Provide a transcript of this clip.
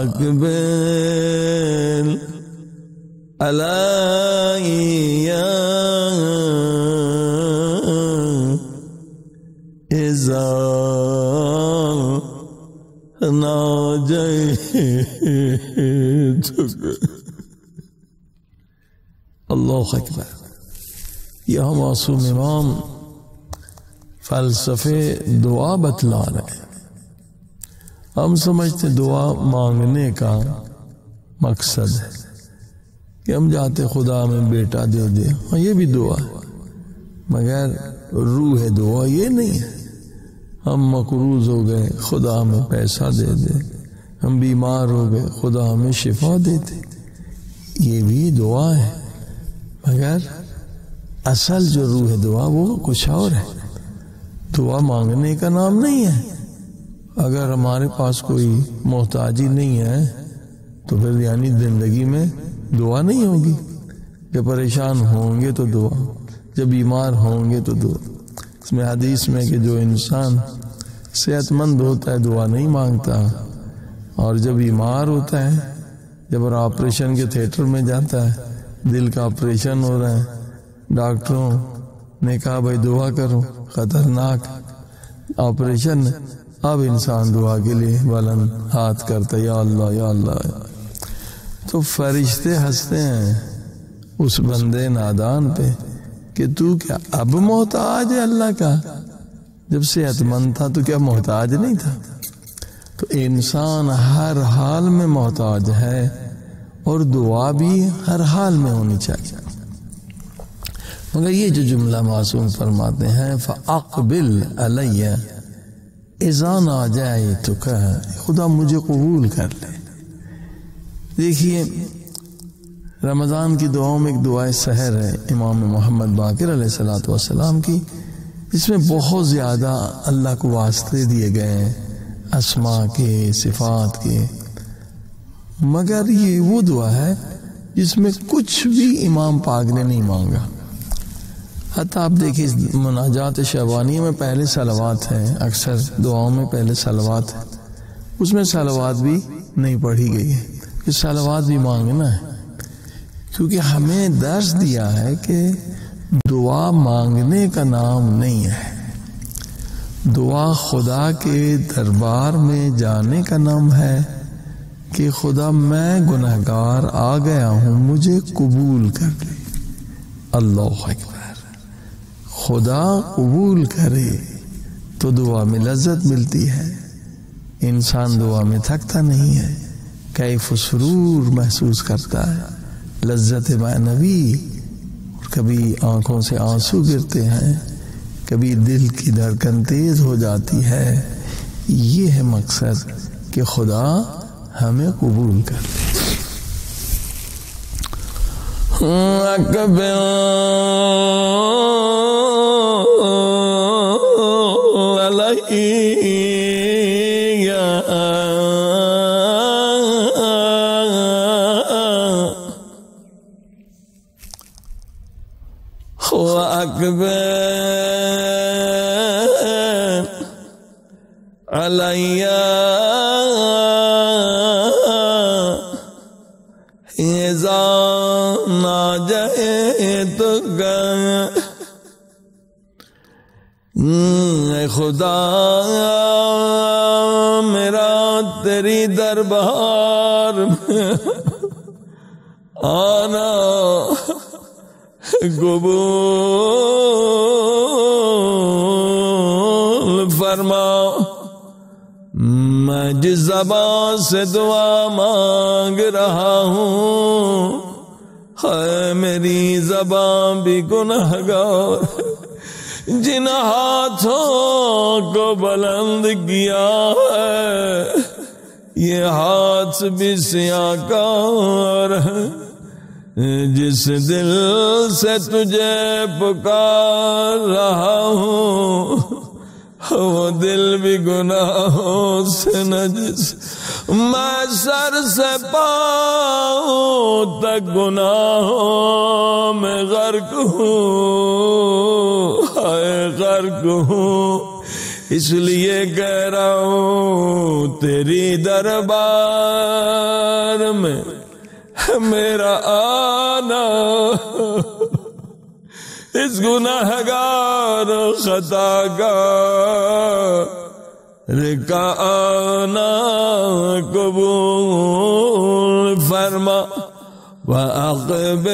وأقبل علي إذا ناجيتك. اللہ اکبر. یہاں معصوم امام فلسفے دعا بتلا رہے ہیں. ہم سمجھتے دعا مانگنے کا مقصد ہے کہ ہم جاتے خدا میں بیٹا دے دے، ہاں یہ بھی دعا ہے، مگر روح دعا یہ نہیں ہے. ہم مقروض ہو گئے، خدا ہمیں پیسہ دے دے. ہم بیمار ہو گئے، خدا ہمیں شفا دے دے. یہ بھی دعا ہے، مگر اصل جو روح دعا وہ کچھ اور ہے. دعا مانگنے کا نام نہیں ہے. اگر ہمارے پاس کوئی محتاجی نہیں ہے تو پھر یعنی زندگی میں دعا نہیں ہوگی. جب پریشان ہوں گے تو دعا، جب بیمار ہوں گے تو دعا. اس میں حدیث میں کہ جو انسان صحت مند ہوتا ہے دعا نہیں مانگتا، اور جب بیمار ہوتا ہے، جب آپریشن کے تھیٹر میں جاتا ہے، دل کا آپریشن ہو رہا ہے، ڈاکٹروں نے کہا بھائی دعا کرو، خطرناک آپریشن. اب انسان دعا کے لیے بلند ہاتھ کرتا ہے، یا اللہ یا اللہ. تو فرشتے ہنستے ہیں اس بندے نادان پہ کہ تو کیا اب محتاج ہے اللہ کا؟ جب صحت مند تھا تو کیا محتاج نہیں تھا؟ تو انسان ہر حال میں محتاج ہے، اور دعا بھی ہر حال میں ہونی چاہیے. مگر یہ جو جملہ معصوم فرماتے ہیں فَأَقْبِلْ عَلَيَّ اِذَا نَاجَيْتُكَ، خدا مجھے قبول کر لے. دیکھیے رمضان کی دعاؤں میں ایک دعائے سحر ہے امام محمد باقر علیہ السلام کی. اس میں بہت زیادہ اللہ کو واسطے دیے گئے ہیں، اسماء کے، صفات کے. مگر یہ وہ دعا ہے جس میں کچھ بھی امام پاک نے نہیں مانگا. حتیٰ آپ دیکھیں مناجات شعبانیہ میں پہلے صلوات ہیں، اکثر دعاؤں میں پہلے صلوات ہیں، اس میں صلوات بھی نہیں پڑھی گئی ہے کہ صلوات بھی مانگنا ہے. کیونکہ ہمیں درس دیا ہے کہ دعا مانگنے کا نام نہیں ہے، دعا خدا کے دربار میں جانے کا نام ہے کہ خدا میں گنہگار آ گیا ہوں، مجھے قبول کر لے. اللہ اکبر. خدا قبول کرے تو دعا میں لذت ملتی ہے. انسان دعا میں تھکتا نہیں ہے، کیف و سرور محسوس کرتا ہے، لذت معنوی. کبھی آنکھوں سے آنسو گرتے ہیں، کبھی دل کی دھڑکن تیز ہو جاتی ہے. یہ ہے مقصد کہ خدا ہمیں قبول کر لے. خدا میرا تیری دربار میں آنا قبول فرما. میں جس زبان سے دعا مانگ رہا ہوں، ہے میری زبان بھی گنہگار. جن ہاتھوں کو بلند کیا ہے یہ ہاتھ بھی سیاکار ہے. جس دل سے تجھے پکار رہا ہوں وہ دل بھی گناہوں سے نجس. میں سر سے پاؤں تک گناہوں میں غرق ہوں، غرق ہوں. اس لیے کہہ رہا ہوں تیری دربار میں میرا آنا، اس گناہگار خطاکار کا آنا قبول فرما، وَأَقْبِلْ